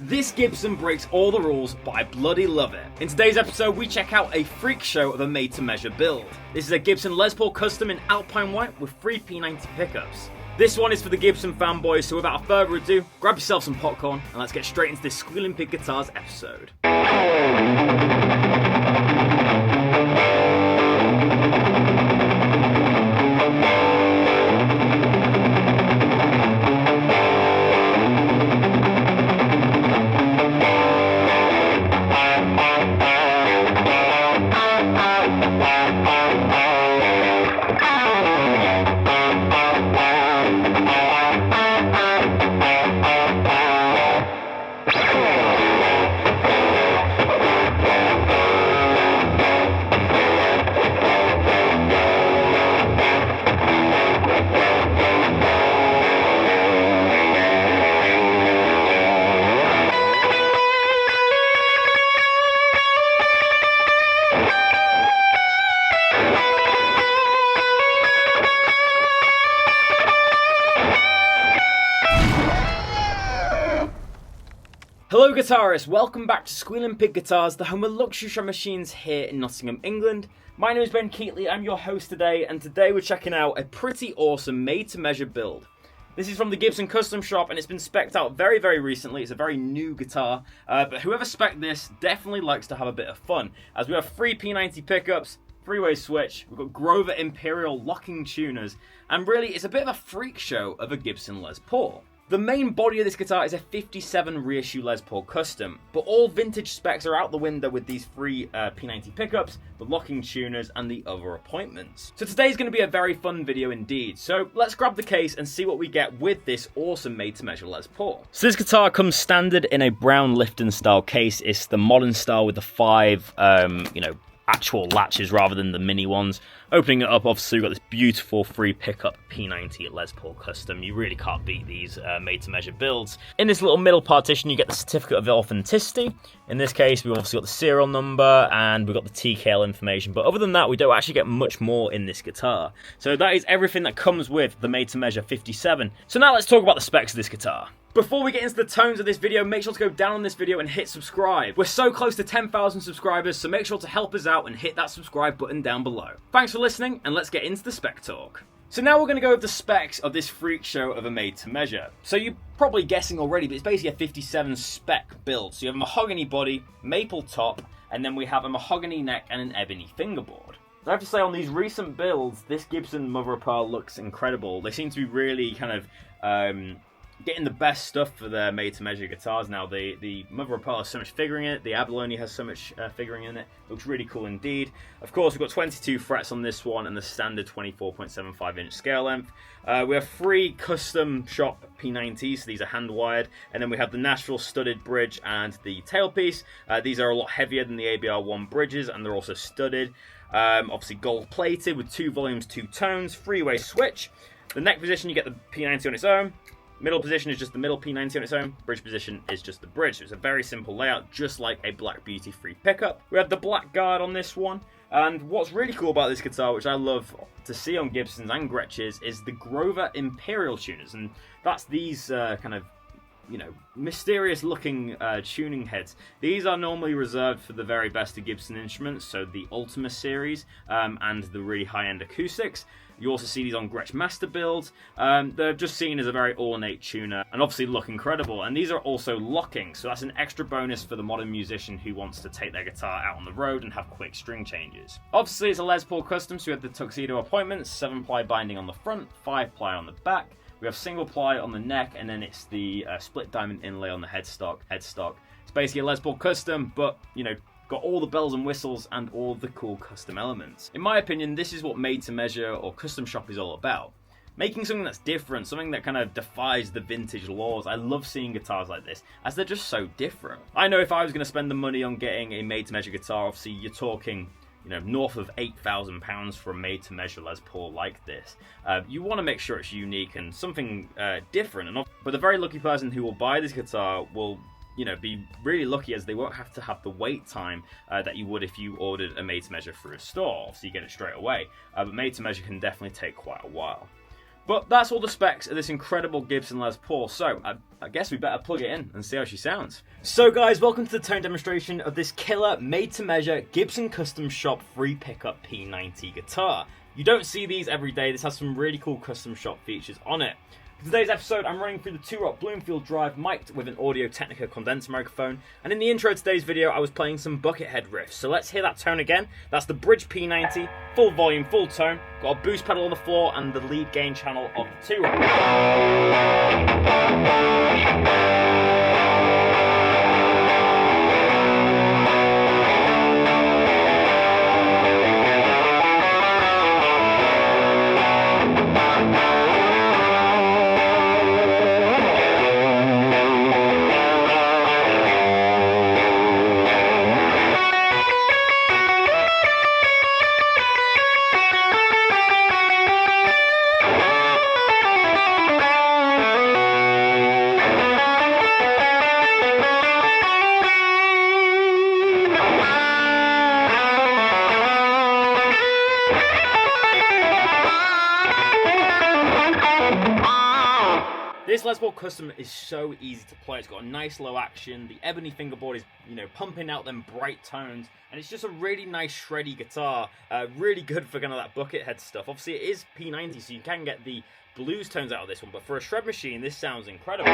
This Gibson breaks all the rules, but I bloody love it. In today's episode, we check out a freak show of a made-to-measure build. This is a Gibson Les Paul Custom in Alpine White with 3 P90 pickups. This one is for the Gibson fanboys, so without further ado, grab yourself some popcorn and let's get straight into this Squealing Pig Guitars episode. Hello guitarists, welcome back to Squealing Pig Guitars, the home of luxury drum machines here in Nottingham, England. My name is Ben Keightley, I'm your host today, and today we're checking out a pretty awesome made-to-measure build. This is from the Gibson Custom Shop and it's been spec'd out very, very recently. It's a very new guitar, but whoever spec'd this definitely likes to have a bit of fun, as we have 3 P90 pickups, 3-way switch, we've got Grover Imperial locking tuners, and really it's a bit of a freak show of a Gibson Les Paul. The main body of this guitar is a 57 reissue Les Paul Custom, but all vintage specs are out the window with these 3 P90 pickups, the locking tuners, and the other appointments. So today's going to be a very fun video indeed, so let's grab the case and see what we get with this awesome made-to-measure Les Paul. So this guitar comes standard in a brown Lifton style case. It's the modern style with the 5, actual latches rather than the mini ones. Opening it up, obviously we've got this beautiful 3 pickup P90 Les Paul Custom. You really can't beat these made-to-measure builds. In this little middle partition you get the certificate of authenticity. In this case we've obviously got the serial number and we've got the TKL information, but other than that we don't actually get much more in this guitar. So that is everything that comes with the made-to-measure 57. So now let's talk about the specs of this guitar. Before we get into the tones of this video, make sure to go down on this video and hit subscribe. We're so close to 10,000 subscribers, so make sure to help us out and hit that subscribe button down below. Thanks for listening, and let's get into the spec talk. So now we're going to go over the specs of this freak show of a made-to-measure. So you're probably guessing already, but it's basically a 57 spec build. So you have a mahogany body, maple top, and then we have a mahogany neck and an ebony fingerboard. I have to say, on these recent builds, this Gibson mother of pearl looks incredible. They seem to be really kind of getting the best stuff for their made-to-measure guitars now. The mother of pearl has so much figuring in it, the abalone has so much figuring in it. Looks really cool indeed. Of course, we've got 22 frets on this one and the standard 24.75 inch scale length. We have 3 custom shop P90s, so these are hand wired, and then we have the Nashville studded bridge and the tailpiece. These are a lot heavier than the ABR1 bridges and they're also studded. Obviously gold plated with 2 volumes, 2 tones, 3-way switch. The neck position, you get the P90 on its own. Middle position is just the middle P90 on its own. Bridge position is just the bridge. So it's a very simple layout, just like a Black Beauty 3 pickup. We have the black guard on this one. And what's really cool about this guitar, which I love to see on Gibsons and Gretsch's, is the Grover Imperial tuners. And that's these mysterious looking tuning heads. These are normally reserved for the very best of Gibson instruments, so the Ultima series and the really high-end acoustics. You also see these on Gretsch Master builds. They're just seen as a very ornate tuner and obviously look incredible. And these are also locking, so that's an extra bonus for the modern musician who wants to take their guitar out on the road and have quick string changes. Obviously it's a Les Paul Custom, so we have the tuxedo appointments, 7-ply binding on the front, 5-ply on the back. We have single ply on the neck, and then it's the split diamond inlay on the headstock. It's basically a Les Paul Custom, but, got all the bells and whistles and all the cool custom elements. In my opinion, this is what made-to-measure or custom shop is all about. Making something that's different, something that kind of defies the vintage laws. I love seeing guitars like this, as they're just so different. I know if I was going to spend the money on getting a made-to-measure guitar, obviously you're talking north of £8,000 for a made-to-measure Les Paul like this. You want to make sure it's unique and something different. But the very lucky person who will buy this guitar will be really lucky, as they won't have to have the wait time that you would if you ordered a made-to-measure through a store. So you get it straight away. But made-to-measure can definitely take quite a while. But that's all the specs of this incredible Gibson Les Paul, so I guess we better plug it in and see how she sounds. So guys, welcome to the tone demonstration of this killer, made-to-measure Gibson Custom Shop free pickup P90 guitar. You don't see these every day. This has some really cool custom shop features on it. For today's episode, I'm running through the 2-Rock Bloomfield Drive mic'd with an Audio-Technica condenser microphone, and in the intro to today's video, I was playing some Buckethead riffs. So let's hear that tone again. That's the Bridge P90, full volume, full tone, got a boost pedal on the floor, and the lead gain channel of the 2-Rock. This Les Paul Custom is so easy to play. It's got a nice low action, the ebony fingerboard is, pumping out them bright tones, and it's just a really nice shreddy guitar, really good for kind of that Buckethead stuff. Obviously it is P90, so you can get the blues tones out of this one, but for a shred machine, this sounds incredible.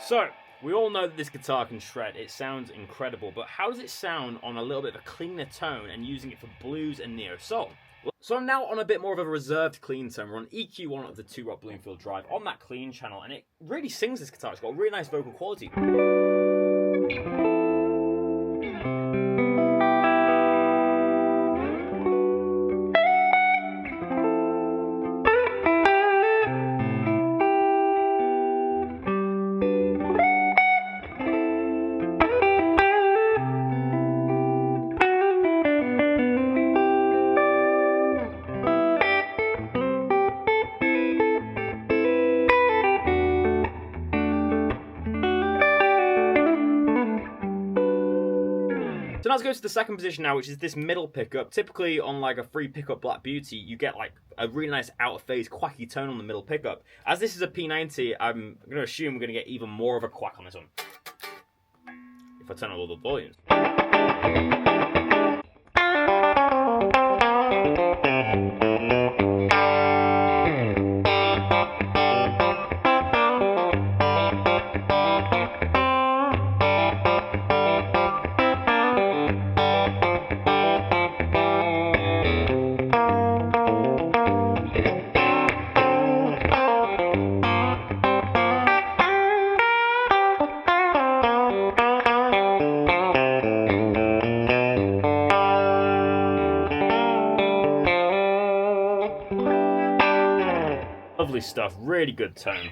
So, we all know that this guitar can shred, it sounds incredible, but how does it sound on a little bit of a cleaner tone and using it for blues and neo-soul? So I'm now on a bit more of a reserved clean tone. We're on EQ1 of the 2-Rock Bloomfield Drive on that clean channel, and it really sings this guitar. It's got a really nice vocal quality. So now let's go to the second position now, which is this middle pickup. Typically on like a free pickup Black Beauty, you get like a really nice out of phase quacky tone on the middle pickup. As this is a P90, I'm going to assume we're going to get even more of a quack on this one, if I turn on all the volumes. Lovely stuff, really good tone.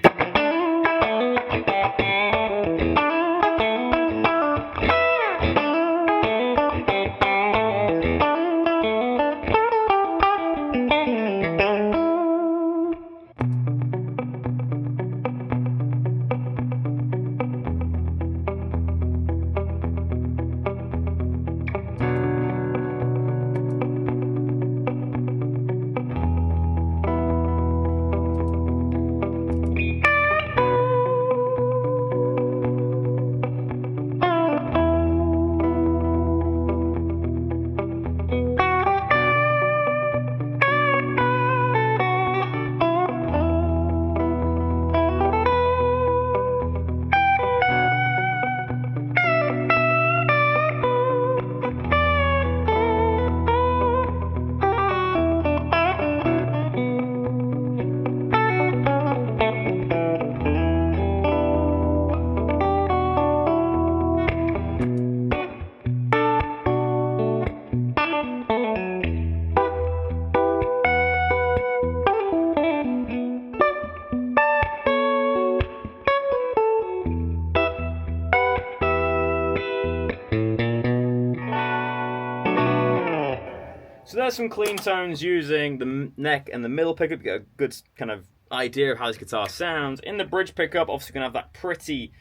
So there's some clean tones using the neck and the middle pickup. You get a good kind of idea of how this guitar sounds. In the bridge pickup, obviously going to have that pretty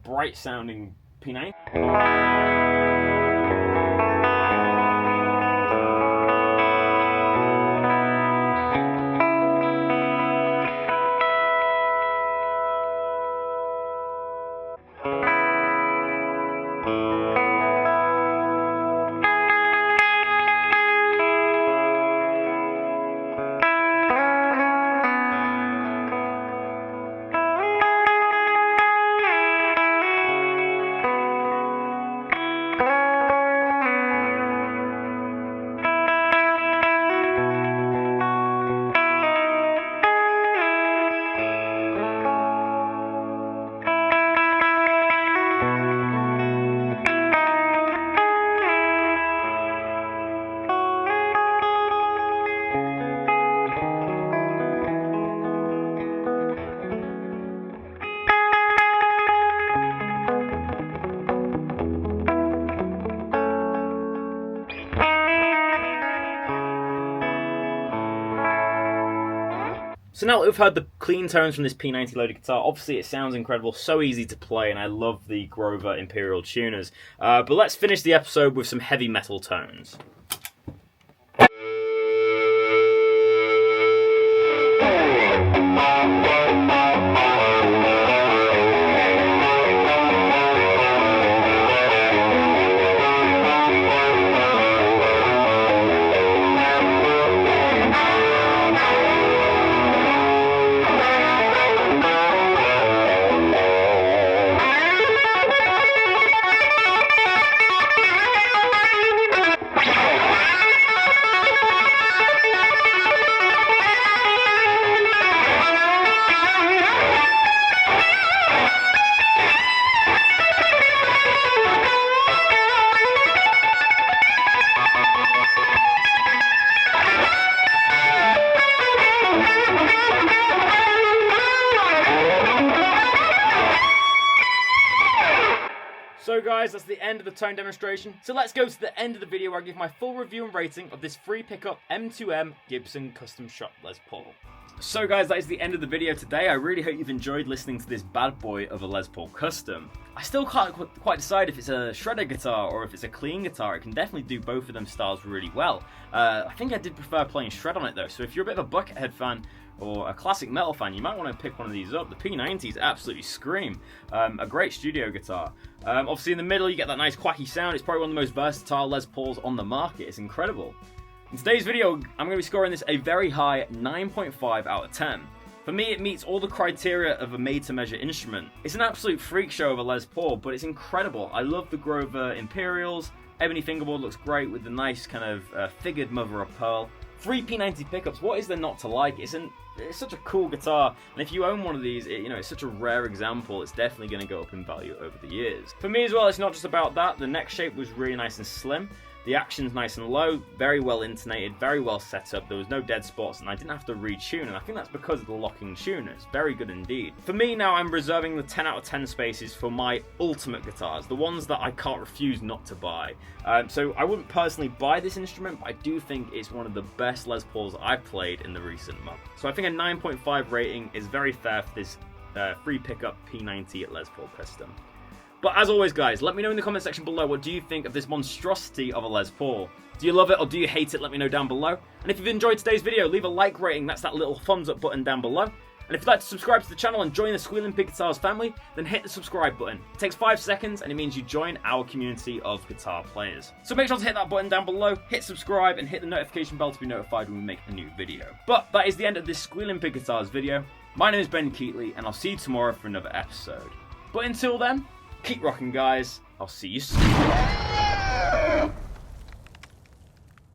bright sounding P90. So now that we've heard the clean tones from this P90 loaded guitar, obviously it sounds incredible, so easy to play, and I love the Grover Imperial tuners. But let's finish the episode with some heavy metal tones. So guys, that's the end of the tone demonstration. So let's go to the end of the video where I give my full review and rating of this free pickup M2M Gibson custom shop Les Paul. So guys, that is the end of the video today. I really hope you've enjoyed listening to this bad boy of a Les Paul custom. I still can't quite decide if it's a shredder guitar or if it's a clean guitar. It can definitely do both of them styles really well. I think I did prefer playing shred on it though, so if you're a bit of a Buckethead fan or a classic metal fan, you might want to pick one of these up. The P90s absolutely scream. A great studio guitar. Obviously in the middle you get that nice quacky sound. It's probably one of the most versatile Les Pauls on the market. It's incredible. In today's video, I'm going to be scoring this a very high 9.5 out of 10. For me, it meets all the criteria of a made-to-measure instrument. It's an absolute freak show of a Les Paul, but it's incredible. I love the Grover Imperials. Ebony fingerboard looks great with the nice kind of figured mother of pearl. 3 P90 pickups, what is there not to like? It's such a cool guitar, and if you own one of these, it's such a rare example. It's definitely going to go up in value over the years. For me as well, it's not just about that. The neck shape was really nice and slim. The action's nice and low, very well intonated, very well set up. There was no dead spots, and I didn't have to retune, and I think that's because of the locking tuners. Very good indeed. For me now, I'm reserving the 10 out of 10 spaces for my ultimate guitars, the ones that I can't refuse not to buy. So I wouldn't personally buy this instrument, but I do think it's one of the best Les Pauls I've played in the recent month. So I think a 9.5 rating is very fair for this free pickup P90 Les Paul Custom. But as always, guys, let me know in the comment section below, what do you think of this monstrosity of a Les Paul? Do you love it or do you hate it? Let me know down below. And if you've enjoyed today's video, leave a like rating. That's that little thumbs up button down below. And if you'd like to subscribe to the channel and join the Squealing Pig Guitars family, then hit the subscribe button. It takes 5 seconds and it means you join our community of guitar players. So make sure to hit that button down below, hit subscribe, and hit the notification bell to be notified when we make a new video. But that is the end of this Squealing Pig Guitars video. My name is Ben Keightley, and I'll see you tomorrow for another episode. But until then, keep rocking, guys. I'll see you soon.